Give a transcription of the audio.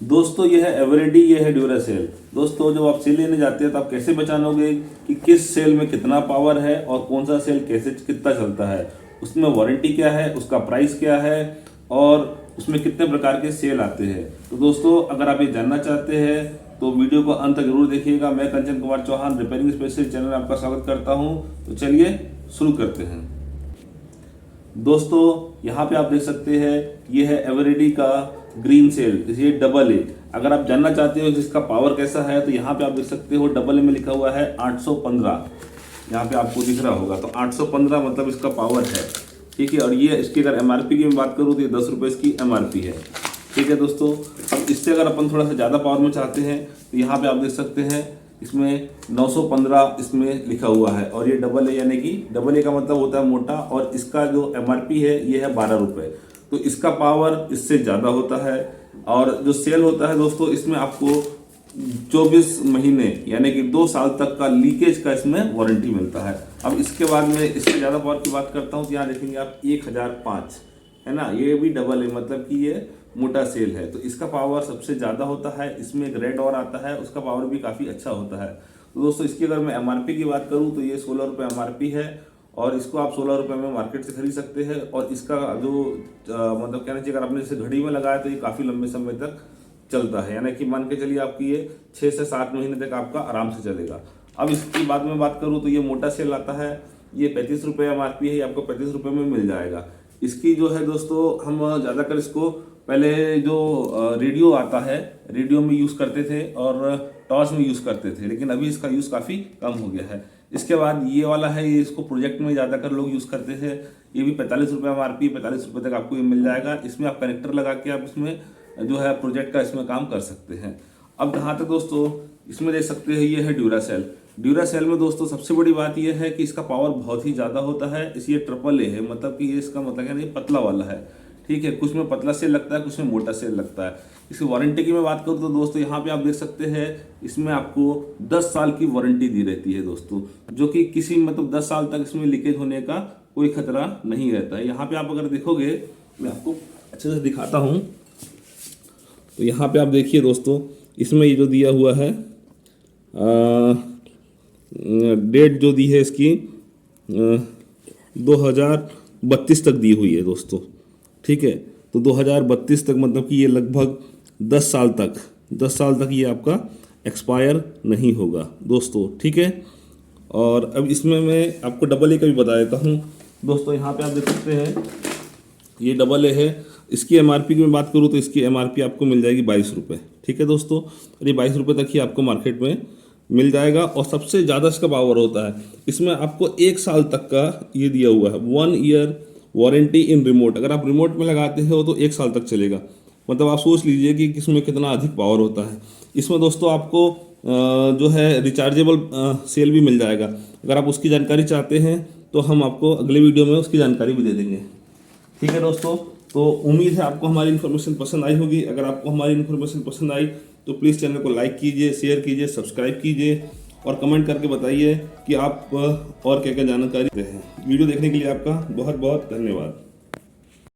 दोस्तों ये है एवरेडी, ये है ड्यूरासेल। दोस्तों जब आप सेल लेने जाते हैं तो आप कैसे पहचानोगे कि किस सेल में कितना पावर है और कौन सा सेल कैसे कितना चलता है, उसमें वारंटी क्या है, उसका प्राइस क्या है और उसमें कितने प्रकार के सेल आते हैं। तो दोस्तों अगर आप ये जानना चाहते हैं तो वीडियो को अंत तक जरूर देखिएगा। मैं Kanchan Kumar Chauhan repairing specialist channel में आपका स्वागत करता हूँ। तो चलिए शुरू करते हैं। दोस्तों यहाँ पे आप देख सकते हैं ये है एवरेडी का ग्रीन सेल, ये डबल ए। अगर आप जानना चाहते हो कि इसका पावर कैसा है तो यहाँ पे आप देख सकते हो डबल ए में लिखा हुआ है 815। यहाँ पे आपको दिख रहा होगा, तो 815 मतलब इसका पावर है, ठीक है। और ये इसकी अगर एमआरपी की मैं बात करूँ तो ये 10 रुपये इसकी एमआरपी है, ठीक है दोस्तों। अब इससे अगर अपन थोड़ा सा ज़्यादा पावर में चाहते हैं तो यहाँ पे आप देख सकते हैं इसमें 915 इसमें लिखा हुआ है। और ये डबल ए, यानी कि डबल ए का मतलब होता है मोटा, और इसका जो एमआरपी है ये है 12 रुपये। तो इसका पावर इससे ज़्यादा होता है। और जो सेल होता है दोस्तों, इसमें आपको 24 महीने यानी कि 2 साल तक का लीकेज का इसमें वारंटी मिलता है। अब इसके बाद में इससे ज़्यादा पावर की बात करता हूँ तो यहाँ देखेंगे आप 1005 है ना, ये भी डबल ए मतलब कि ये मोटा सेल है। तो इसका पावर सबसे ज़्यादा होता है। इसमें एक रेड और आता है, उसका पावर भी काफ़ी अच्छा होता है। तो दोस्तों इसकी अगर मैं एमआरपी की बात करूँ तो ये 16 रुपये एमआरपी है और इसको आप 16 रुपये में मार्केट से खरीद सकते हैं। और इसका जो मतलब कहना चाहिए, अगर आपने इसे घड़ी में लगाया तो ये काफ़ी लंबे समय तक चलता है, यानी कि मान के चलिए आपकी ये 6 से 7 महीने तक आपका आराम से चलेगा। अब इसकी बाद में बात करूँ तो ये मोटा सेल आता है, ये 35 रुपये एमआरपी है, ये आपको 35 रुपये में मिल जाएगा। इसकी जो है दोस्तों, हम ज़्यादातर इसको पहले जो रेडियो आता है, रेडियो में यूज़ करते थे और टॉर्च में यूज़ करते थे, लेकिन अभी इसका यूज़ काफ़ी कम हो गया है। इसके बाद ये वाला है, ये इसको प्रोजेक्ट में ज़्यादातर लोग यूज़ करते थे। ये भी 45 रुपये एमआरपी, 45 रुपये तक आपको ये मिल जाएगा। इसमें आप कनेक्टर लगा के आप इसमें जो है प्रोजेक्ट का इसमें काम कर सकते हैं। अब जहाँ तक दोस्तों इसमें देख सकते हैं ये है ड्यूरासेल। ड्यूरासेल में दोस्तों सबसे बड़ी बात यह है कि इसका पावर बहुत ही ज़्यादा होता है। इस ये ट्रिपल ए है, मतलब कि ये इसका मतलब है ये पतला वाला है, ठीक है। कुछ में पतला सेल लगता है, कुछ में मोटा सेल लगता है। इसकी वारंटी की मैं बात करूँ तो दोस्तों यहाँ पे आप देख सकते हैं इसमें आपको 10 साल की वारंटी दी रहती है दोस्तों, जो कि किसी मतलब 10 साल तक इसमें लीकेज होने का कोई खतरा नहीं रहता है। यहाँ पे आप अगर देखोगे, मैं आपको अच्छे से दिखाता हूँ, तो यहाँ पे आप देखिए दोस्तों, इसमें ये जो दिया हुआ है डेट जो दी है इसकी 2032 तक दी हुई है दोस्तों, ठीक है। तो 2032 तक मतलब कि ये लगभग 10 साल तक ये आपका एक्सपायर नहीं होगा दोस्तों, ठीक है। और अब इसमें मैं आपको डबल ए का भी बता देता हूँ दोस्तों। यहाँ पे आप देख सकते हैं ये डबल ए है। इसकी एमआरपी की मैं बात करूँ तो इसकी एमआरपी आपको मिल जाएगी 22 रुपये, ठीक है दोस्तों। और ये 22 रुपये तक ही आपको मार्केट में मिल जाएगा। और सबसे ज़्यादा इसका पावर होता है, इसमें आपको 1 साल तक का ये दिया हुआ है 1 ईयर वारंटी इन रिमोट। अगर आप रिमोट में लगाते हो तो 1 साल तक चलेगा। मतलब आप सोच लीजिए कि इसमें कितना अधिक पावर होता है। इसमें दोस्तों आपको जो है रिचार्जेबल सेल भी मिल जाएगा। अगर आप उसकी जानकारी चाहते हैं तो हम आपको अगले वीडियो में उसकी जानकारी भी दे देंगे, ठीक है दोस्तों। तो उम्मीद है आपको हमारी इन्फॉर्मेशन पसंद आई होगी। अगर आपको हमारी इन्फॉर्मेशन पसंद आई तो प्लीज़ चैनल को लाइक कीजिए, शेयर कीजिए, सब्सक्राइब कीजिए और कमेंट करके बताइए कि आप और क्या क्या जानकारी देते हैं। वीडियो देखने के लिए आपका बहुत बहुत धन्यवाद।